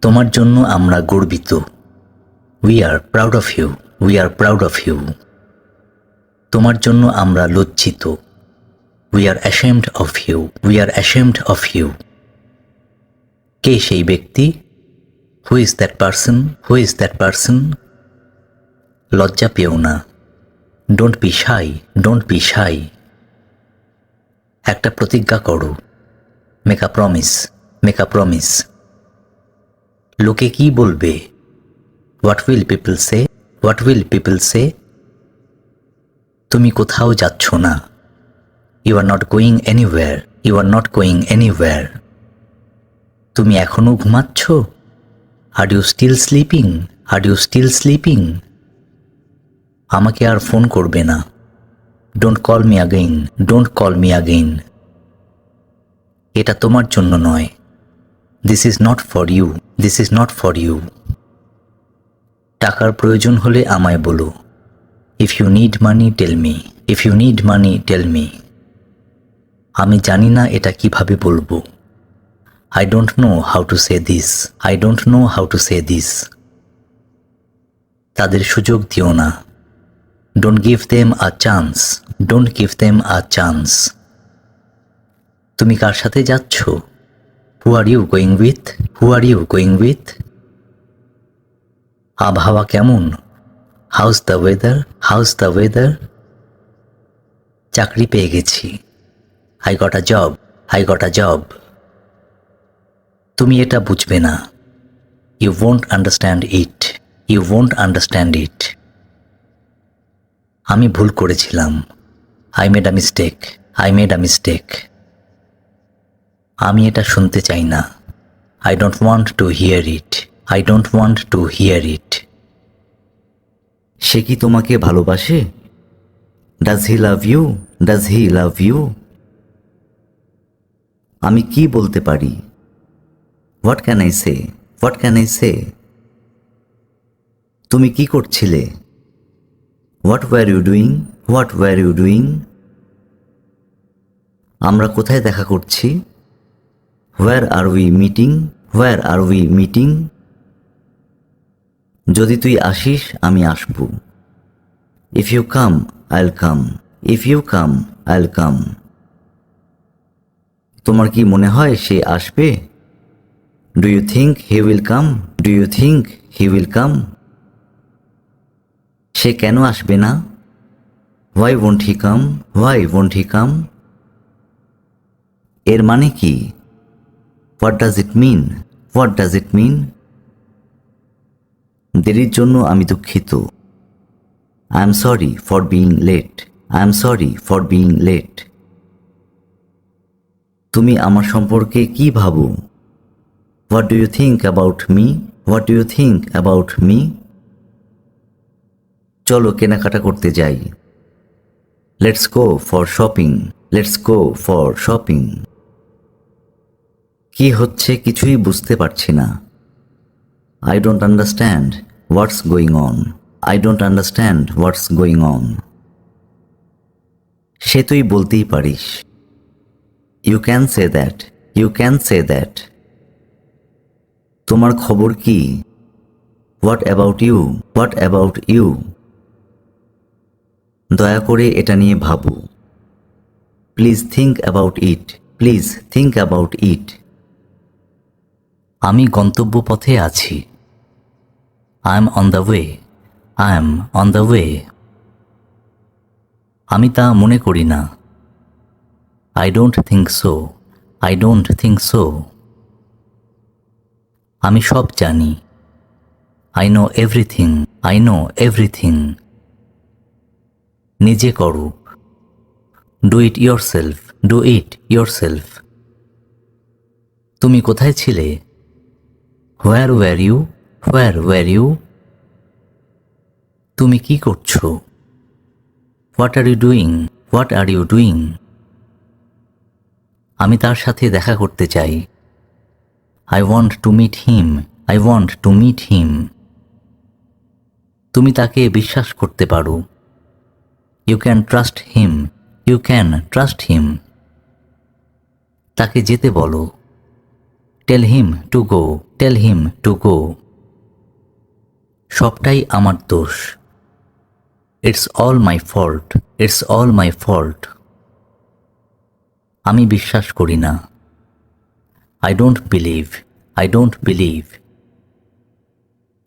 তোমার জন্য আমরা গর্বিত। We are proud of you, we are proud of you. তোমার জন্য আমরা লজ্জিত। We are ashamed of you, we are ashamed of you. কে সেই ব্যক্তি? Who is that person, who is that person? লজ্জা পেও না। Don't be shy, don't be shy. একটা প্রতিজ্ঞা করো। Make a promise, make a promise. লোকে কি বলবে? What will people say, what will people say? তুমি কোথাও যাচ্ছ না। You are not going anywhere, you are not going anywhere. তুমি এখনো ঘুমাচ্ছ? Are you still sleeping, are you still sleeping? আমাকে আর ফোন করবে না। Don't call me again, don't call me again. এটা তোমার জন্য নয়। This is not for you, this is not for you. টাকার প্রয়োজন হলে আমায় বলো। If you need money tell me, if you need money tell me. আমি জানি না এটা কিভাবে বলবো। I don't know how to say this, I don't know how to say this. তাদের সুযোগ দিও না। Don't give them a chance, don't give them a chance. তুমি কার সাথে যাচ্ছ? Who are you going with, who are you going with? আবহাওয়া কেমন? How's the weather, how's the weather? চাকরি পেয়ে গেছি। I got a job, I got a job. তুমি এটা বুঝবে না। You won't understand it, you won't understand it. আমি ভুল করেছিলাম। I made a mistake, I made a mistake. আমি এটা শুনতে চাই না। I don't want to hear it, I don't want to hear it. সে কি তোমাকে ভালোবাসে? Does he love you, does he love you? আমি কি বলতে পারি? What can I say, what can I say? তুমি কি করছিলে? What were you doing, what were you doing? আমরা কোথায় দেখা করছি? Where are we meeting, where are we meeting? যদি তুই আসিস আমি আসব। ইফ ইউ কাম আইল কাম, ইফ ইউ কাম আইল কাম। তোমার কি মনে হয় সে আসবে? Do you think he will come, do you think he will come? সে কেন আসবে না? Why won't he come, why won't he come? এর মানে কি? What does it mean, what does it mean? দেরির জন্য আমি দুঃখিত। I am sorry for being late, I am sorry for being late. তুমি আমার সম্পর্কে কি ভাবো? What do you think about me, what do you think about me? চলো কেনাকাটা করতে যাই। Let's go for shopping, let's go for shopping. কি হচ্ছে কিছুই বুঝতে পারছি না। I don't understand what's going on, I don't understand what's going on. সে তুই বলতেই পারিস। You can say that, you can say that. তোমার খবর কি? What about you, what about you? দয়া করে এটা নিয়ে ভাবো। Please think about it, please think about it. আমি গন্তব্য পথে আছি। I am on the way, I am on the way. আমি তা মনে করি না। I don't think so, I don't think so. আমি সব জানি। I know everything, I know everything. নিজে করো। Do it yourself, do it yourself. তুমি কোথায় ছিলে? Where were you, where were you? তুমি কি করছো? What are you doing, what are you doing? আমি তার সাথে দেখা করতে চাই। I want to meet him, I want to meet him. তুমি তাকে বিশ্বাস করতে পারো। You can trust him, you can trust him. তাকে যেতে বলো। Tell him to go, tell him to go. সবটাই আমার দোষ। It's all my fault, it's all my fault. আমি বিশ্বাস করি না। I don't believe, I don't believe.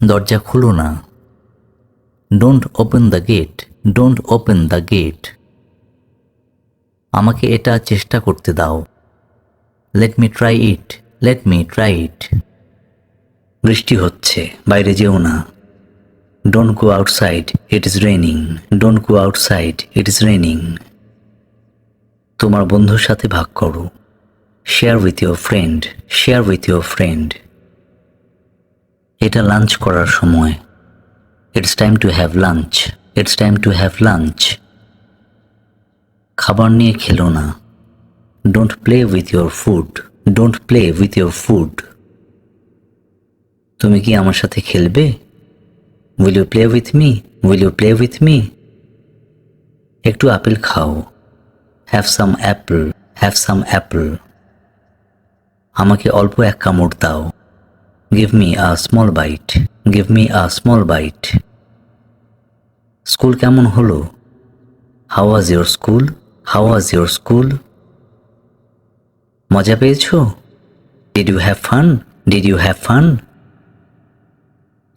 দরজা খুলো না। Don't open the gate, don't open the gate. আমাকে এটা চেষ্টা করতে দাও। Let me try it, let me try it. বৃষ্টি হচ্ছে, বাইরে যেও না। Don't go outside, it is raining, don't go outside, it is raining. তোমার বন্ধুর সাথে ভাগ করো। Share with your friend, share with your friend. এটা লাঞ্চ করার সময়। It's time to have lunch, it's time to have lunch. খাবার নিয়ে খেলো না। Don't play with your food, don't play with your food. তুমি কি আমার সাথে খেলবে? Will you play with me, will you play with me. একটু আপেল খাও। Have some apple, have some apple. আমাকে অল্প এক কামড় দাও। Give me a small bite, give me a small bite. School কেমন হলো? How was your school, how was your school. মজা পেয়েছো? Did you have fun, did you have fun.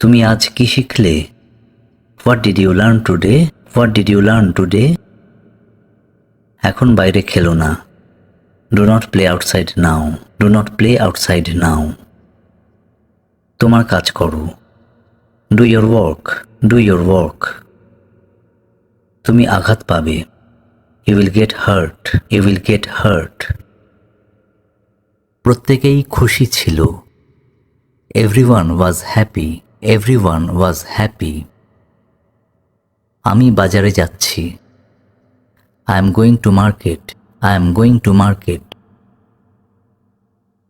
তুমি আজ কি শিখলে? What did you learn today, what did you learn today. এখন বাইরে খেলো না। Do not play outside now, do not play outside now. তোমার কাজ করো। Do your work, do your work. তুমি আঘাত পাবে। You will get hurt, you will get hurt. প্রত্যেকেই খুশি ছিল। Everyone was happy, everyone was happy. আমি বাজারে যাচ্ছি। I am going to market, I am going to market.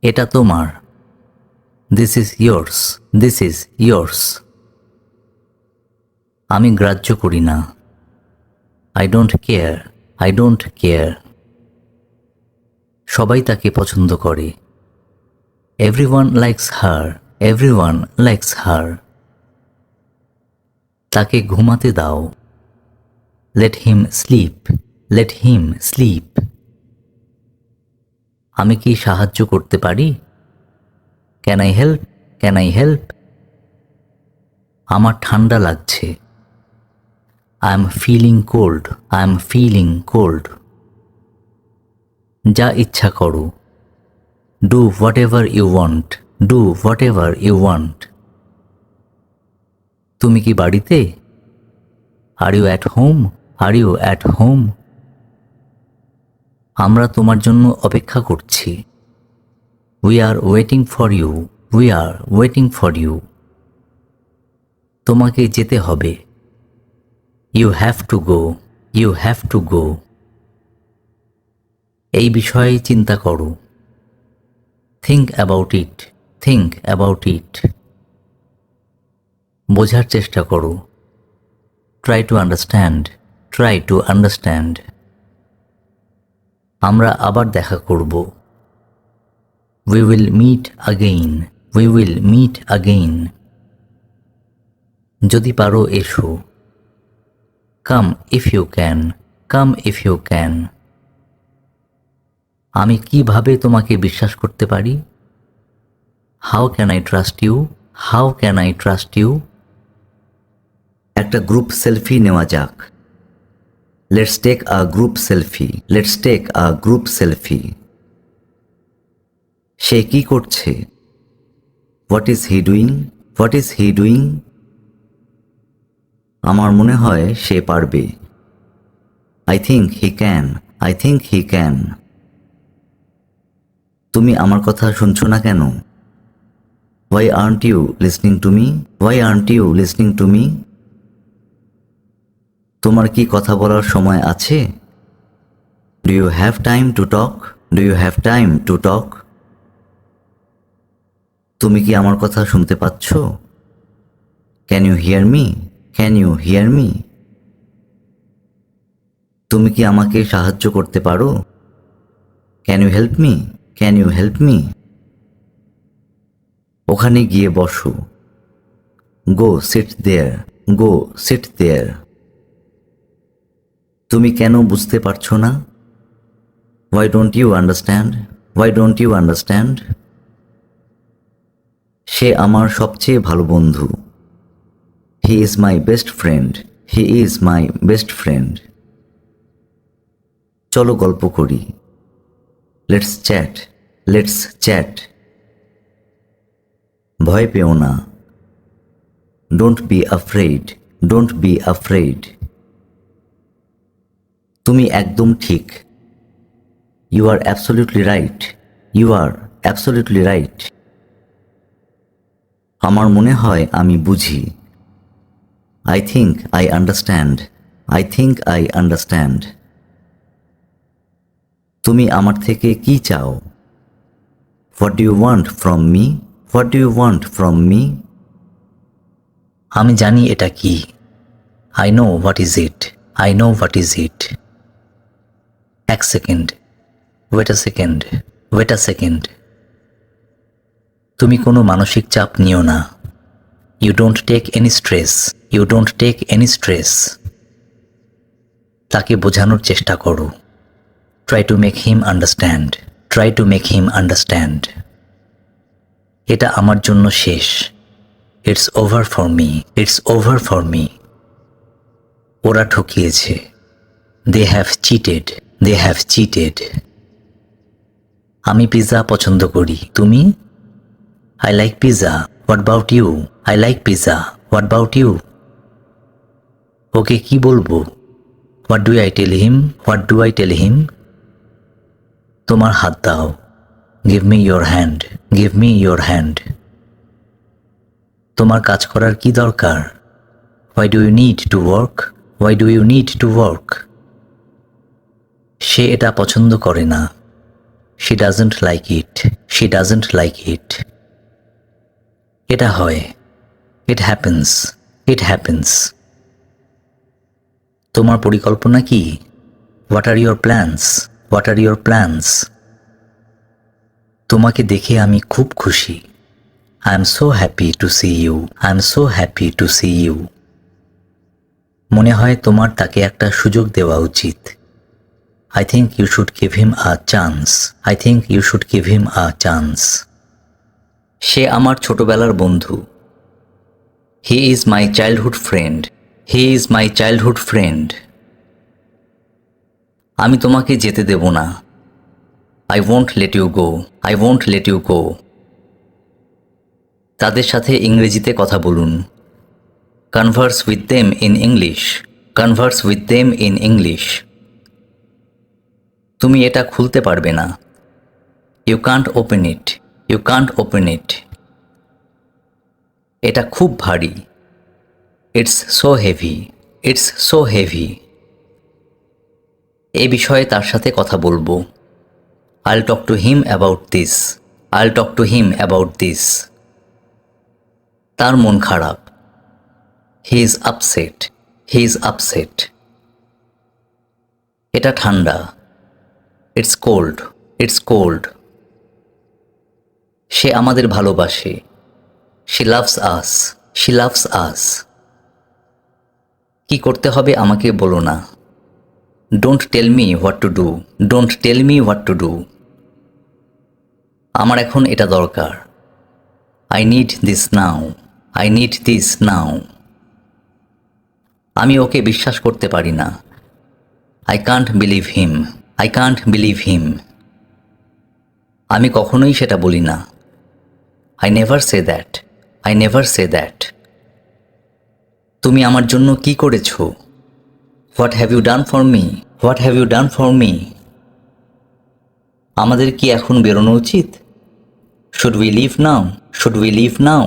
এটা তোমার। This is yours, this is yours. আমি গ্রাহ্য করি না। I don't care, I don't care. সবাই তাকে পছন্দ করে। Everyone likes her, everyone likes her. তাকে ঘুমাতে দাও। Let him sleep, let him sleep. আমি কি সাহায্য করতে পারি? Can I help, can I help. আমার ঠান্ডা লাগছে। I am feeling cold, I am feeling cold. যা ইচ্ছা করো। Do whatever you want, do whatever you want. তুমি কি বাড়িতে? Are you at home, are you at home. আমরা তোমার জন্য অপেক্ষা করছি। We are waiting for you, we are waiting for you. তোমাকে যেতে হবে। You have to go, you have to go. এই বিষয়ে চিন্তা করো। Think about it, think about it. বোঝার চেষ্টা করো। Try to understand, try to understand. আমরা আবার দেখা করব। We will meet again, we will meet again. যদি পারো এসো। Come if you can, come if you can. আমি কিভাবে তোমাকে বিশ্বাস করতে পারি? How can I trust you, how can I trust you. একটা গ্রুপ সেলফি নেওয়া যাক। Let's take a group selfie, let's take a group selfie. সে কি করছে? What is he doing, what is he doing. আমার মনে হয় সে পারবে। I think he can, I think he can. তুমি আমার কথা শুনছো না কেন? Why aren't you listening to me, why aren't you listening to me. তোমার কি কথা বলার সময় আছে? Do you have time to talk, do you have time to talk. তুমি কি আমার কথা শুনতে পাচ্ছ? Can you hear me, can you hear me. তুমি কি আমাকে সাহায্য করতে পারো? Can you help me, can you help me. ওখানে গিয়ে বসো। Go sit there, go sit there. তুমি কেন বুঝতে পারছো না? Why don't you understand? Why don't you understand? সে আমার সবচেয়ে ভালো বন্ধু। He is my best friend. He is my best friend. চলো গল্প করি। Let's chat. Let's chat. ভয় পেও না। Don't be afraid. Don't be afraid. তুমি একদম ঠিক। You are absolutely right. You are absolutely right. আমার মনে হয় আমি বুঝি। I think I understand. I think I understand. তুমি আমার থেকে কি চাও? What do you want from me? What do you want from me? আমি জানি এটা কি। I know what is it. I know what is it. এক second. Wait a second. Wait a second. তুমি কোনো মানসিক চাপ নিও না। You don't take any stress. You don't take any stress. তাকে বোঝানোর চেষ্টা করো। Try to make him understand. Try to make him understand. এটা আমার জন্য শেষ। It's over for me. It's over for me. ওরা ঠকিয়েছে। They have cheated. They have cheated. আমি পিৎজা পছন্দ করি। তুমি? I like pizza. What about you? I like pizza. What about you? ওকে কি বলবো? What do I tell him? What do I tell him? তোমার হাত দাও। Give me your hand. Give me your hand. তোমার কাজ করার কি দরকার? Why do you need to work? Why do you need to work? সে এটা পছন্দ করে না। She doesn't like it. She doesn't like it. এটা হয়। It happens. It happens. তোমার পরিকল্পনা কি? What are your plans? What are your plans? তোমাকে দেখে আমি খুব খুশি। I am so happy to see you. I am so happy to see you. মনে হয় তোমার তাকে একটা সুযোগ দেওয়া উচিত। I think you should give him a chance. I think you should give him a chance. সে আমার ছোটবেলার বন্ধু। He is my childhood friend. He is my childhood friend. আমি তোমাকে যেতে দেব না। I won't let you go. I won't let you go. তাদের সাথে ইংরেজিতে কথা বলুন। Converse with them in English. Converse with them in English. তুমি এটা খুলতে পারবে না। You can't open it. You can't open it. এটা খুব ভারী। It's so heavy. It's so heavy. এ বিষয়ে তার সাথে কথা বলবো। I'll talk to him about this. I'll talk to him about this. তার মন খারাপ। He is upset. He is upset. এটা ঠান্ডা। It's cold. It's cold. সে আমাদের ভালোবাসে। She loves us. She loves us. কি করতে হবে আমাকে বলো না। Don't tell me what to do. Don't tell me what to do. আমার এখন এটা দরকার। I need this now. I need this now. আমি ওকে বিশ্বাস করতে পারি না। I can't believe him. I can't believe him. আমি কখনোই সেটা বলি না। I never say that. I never say that. তুমি আমার জন্য কি করেছো? What have you done for me? What have you done for me? আমাদের কি এখন বেরোনো উচিত? Should we leave now? Should we leave now?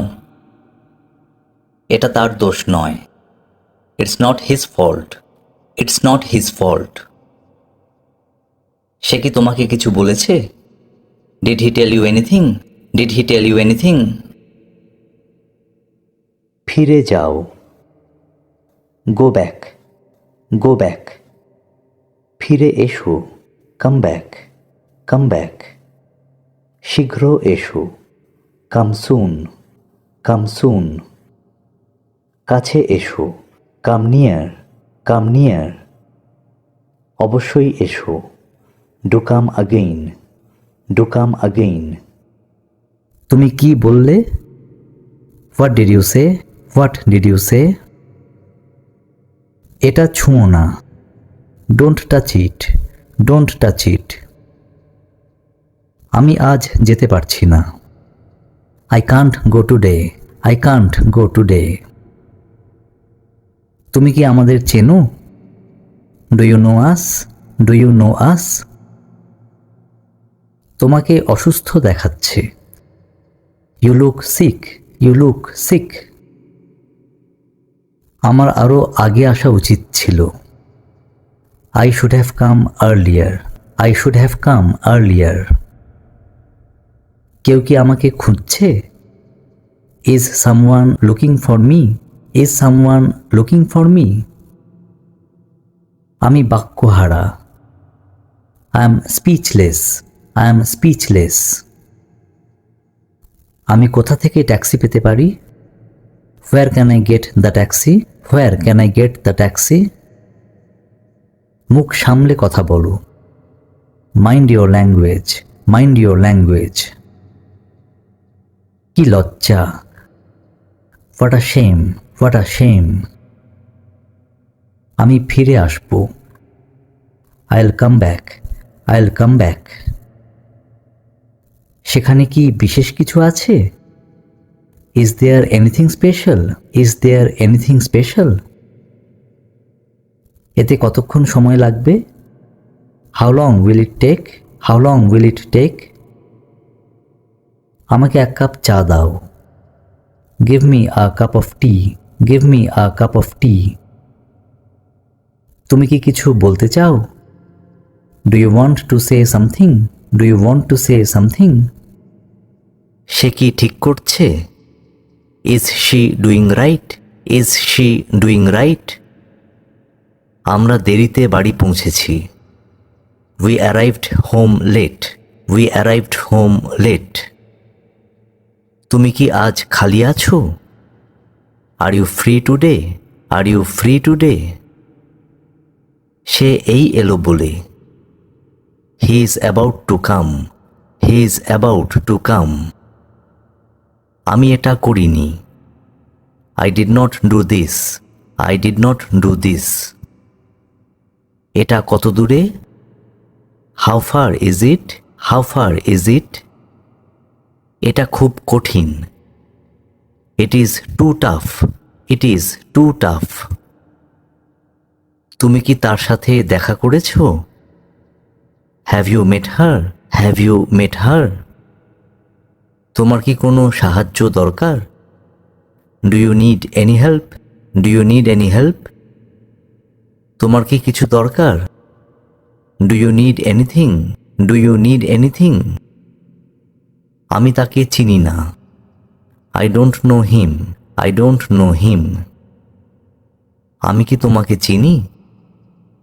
এটা তার দোষ নয়। It's not his fault. It's not his fault. সে কি তোমাকে কিছু বলেছে? Did he tell you anything? Did he tell you anything? ফিরে যাও। Go back. Go back. ফিরে এসো। Come back. Come back. শীঘ্র এসো। কাম সুন, কাম সুন। কাছে এসো, কাম নিয়ার, কাম নিয়ার। অবশ্যই এসো, do come again, do come again. তুমি কি বললে? What did you say, what did you say? এটা ছুঁয়ো না, don't touch it, don't touch it. আমি আজ যেতে পারছি না। I can't go today, I can't go today. তুমি কি আমাদের চেনো? Do you know us, do you know us? তোমাকে অসুস্থ দেখাচ্ছে। You look sick, you look sick. আমার আরও আগে আসা উচিত ছিল। I should have come earlier, I should have come earlier. কেউ কি আমাকে খুঁজছে? Is someone looking for me, is someone looking for me? আমি বাক্যহারা। I am speechless, I am speechless. আমি কোথা থেকে ট্যাক্সি পেতে পারি? Where can I get the taxi, where can I get the taxi? মুখ সামলে কথা বলো। Mind your language, mind your language. কি লজ্জা! What a shame, what a shame. আমি ফিরে আসব। I will come back, I will come back. সেখানে কি বিশেষ কিছু আছে? Is there anything special, is there anything special? এতে কতক্ষণ সময় লাগবে? How long will it take, how long will it take? আমাকে এক কাপ চা দাও। Give me a cup of tea, give me a cup of tea. তুমি কি কিছু বলতে চাও? Do you want to say something, do you want to say something? সে কি ঠিক করছে? Is she doing right, is she doing right? আমরা দেরিতে বাড়ি পৌঁছেছি। We arrived home late, we arrived home late. তুমি কি আজ খালি আছো? Are you free today, are you free today? সে এই এলো বলে। He is about to come, he is about to come. আমি এটা করিনি। I did not do this, I did not do this. এটা কত দূরে? How far is it, how far is it? এটা খুব কঠিন। It is too tough, it is too tough. তুমি কি তার সাথে দেখা করেছ? Have you met her, have you met her? তোমার কি কোনো সাহায্য দরকার? Do you need any help, do you need any help? তোমার কি কিছু দরকার? Do you need anything, do you need anything? আমি তাকে চিনি না। I don't know him, I don't know him. আমি কি তোমাকে চিনি?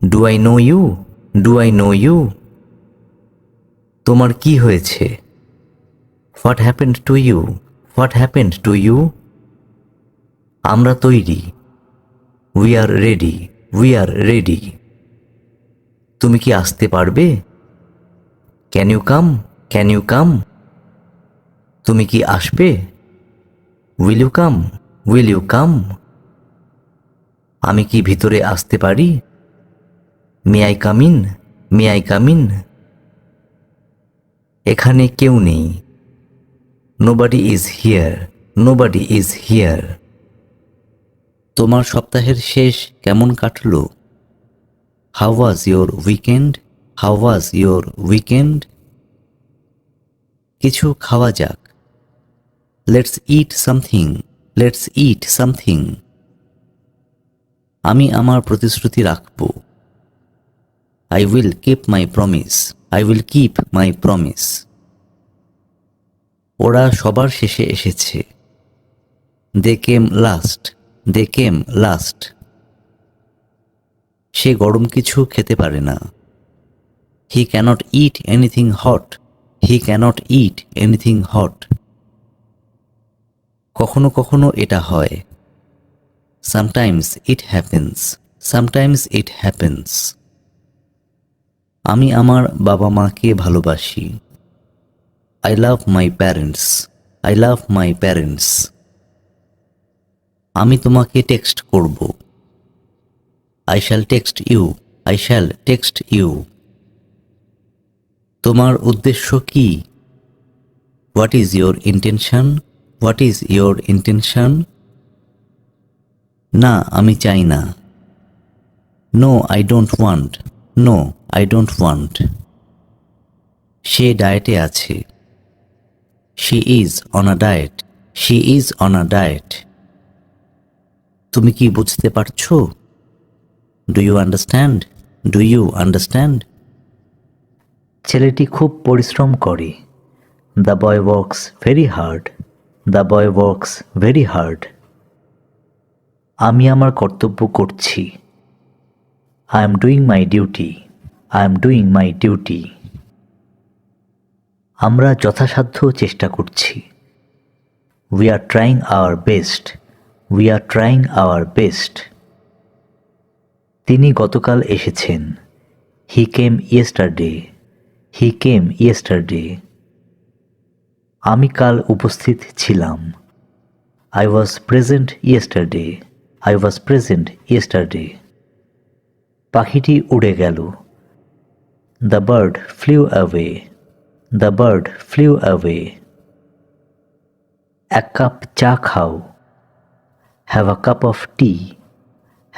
Do I know you, do I know you? তোমার কি হয়েছে? What happened to you, what happened to you? আমরা তৈরি। We are ready, we are ready. তুমি কি আসতে পারবে? Can you come, can you come? তুমি কি আসবে? Will you come, will you come? আমি কি ভিতরে আসতে পারি? May I come in, may I come in? এখানে কেউ নেই। Nobody is here, nobody is here. তোমার সপ্তাহের শেষ কেমন কাটলো? How was your weekend, how was your weekend? কিছু খাওয়া যাক। Let's eat something, let's eat something. আমি আমার প্রতিশ্রুতি রাখব। I will keep my promise, I will keep my promise. ওরা সবার শেষে এসেছে। দে কেম লাস্ট, দে কেম লাস্ট। সে গরম কিছু খেতে পারে না। হি ক্যানট ইট এনিথিং হট, হি ক্যানট ইট এনিথিং হট। কখনো কখনো এটা হয়। Sometimes it happens. Sometimes it happens. আমি আমার বাবা মাকে ভালোবাসি। I love my parents. I love my parents. আমি তোমাকে টেক্সট করব। I shall text you. I shall text you. তোমার উদ্দেশ্য কি? What is your intention? What is your intention? না, আমি চাই না। No, I don't want. No, I don't want. সে ডায়েটে আছে। She is on a diet. She is on a diet. তুমি কি বুঝতে পারছো? Do you understand? Do you understand? ছেলেটি খুব পরিশ্রম করে। The boy works very hard. The boy works very hard. আমি আমার কর্তব্য করছি। I am doing my duty. I am doing my duty. আমরা যথাসাধ্য চেষ্টা করছি। We are trying our best. We are trying our best. তিনি গতকাল এসেছেন। He came yesterday. He came yesterday. আমি কাল উপস্থিত ছিলাম। I was present yesterday. I was present yesterday. পাখিটি উড়ে গেল। The bird flew away. The bird flew away. এক কাপ চা খাও। Have a cup of tea.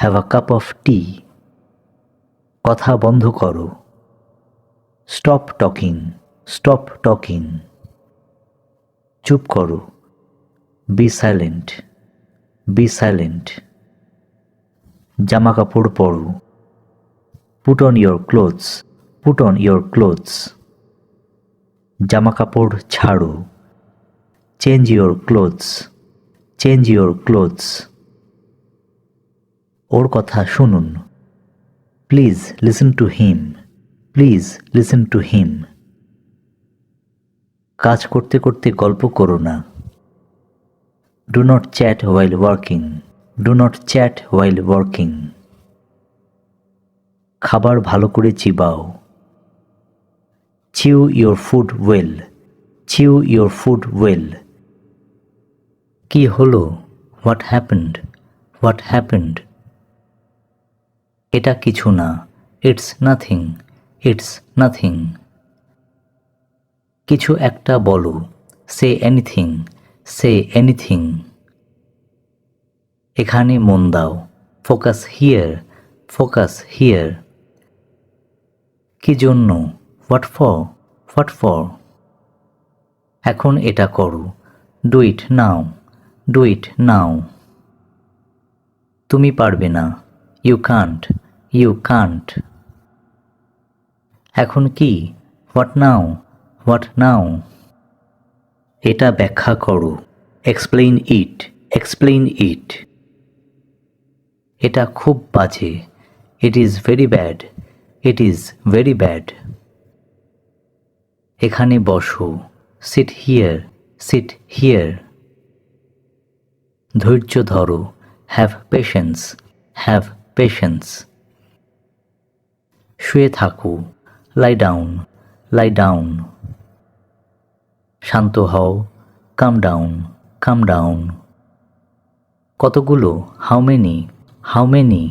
Have a cup of tea. কথা বন্ধ করো। Stop talking. Stop talking. চুপ করো। Be silent. Be silent. জামা কাপড় পরো। Put on your clothes. Put on your clothes. জামা কাপড় ছাড়ো। Change your clothes. Change your clothes. ওর কথা শুনুন। Please listen to him. Please listen to him. কাজ করতে করতে গল্প করো না। Do not chat while working. Do not chat while working. খাবার ভালো করে চিবাও। Chew your food well. Chew your food well. কি হলো? What happened? What happened? এটা কিছু না। It's nothing. It's nothing. কিছু একটা বলো। Say anything. Say anything. এখানে মন দাও। Focus here. Focus here. কি জন্য? What for? What for? এখন এটা করো। Do it now. Do it now. তুমি পারবে না। You can't. You can't. এখন কি? What now? What now? এটা ব্যাখ্যা করো। Explain it. Explain it. এটা খুব বাজে। It is very bad. It is very bad. এখানে বসো। Sit here. Sit here. ধৈর্য ধরো। Have patience. Have patience. শুয়ে থাকো। Lie down. Lie down. শান্ত হও। Calm down. Calm down. কতগুলো? How many? How many?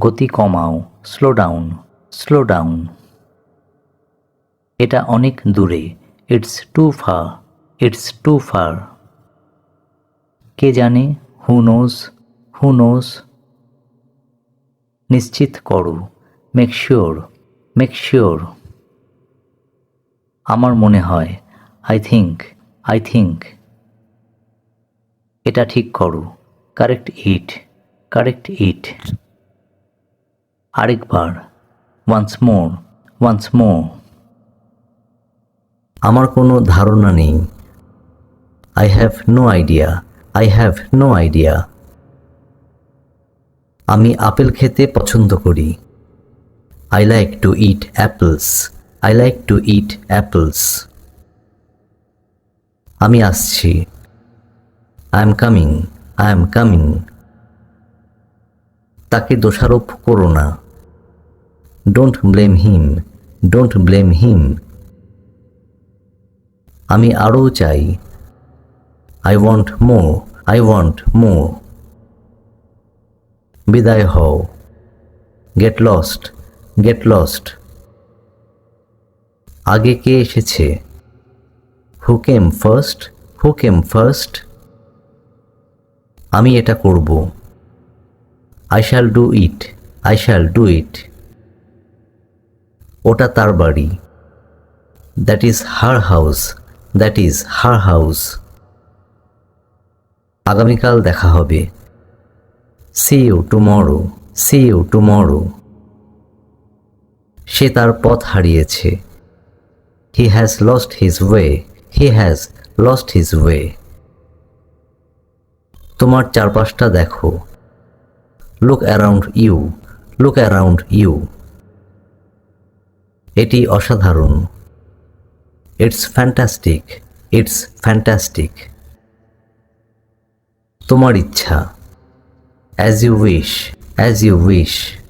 গতি কমাও। Slow down. Slow down. এটা অনেক দূরে। It's too far. It's too far. কে জানে? Who knows? Who knows? নিশ্চিত করো। Make sure. Make sure. আমার মনে হয়। I think. I think. এটা ঠিক করো। Correct it. Correct it. আরেকবার। Once more. Once more. আমার কোনো ধারণা নেই। I have no idea. I have no idea. আমি আপেল খেতে পছন্দ করি। I like to eat apples. I like to eat apples. আমি আসছি। I am coming, I am coming. তাকে দোষারোপ করো না। Don't blame him, don't blame him. আমি আরও চাই। I want more, I want more. বিদায় হও। Get lost, get lost. আগে কে এসেছে? Who came first, who came first. আমি এটা করব। I shall do it, I shall do it. ওটা তার বাড়ি। That is her house, that is her house. আগামীকাল দেখা হবে। C you tomorrow, see you tomorrow. সে তার পথ হারিয়েছে। He has lost his way, he has lost his way. তোমার চারপাশটা দেখো। Look around you, look around you. এটি অসাধারণ। It's fantastic, it's fantastic. তোমার ইচ্ছা। As you wish, as you wish.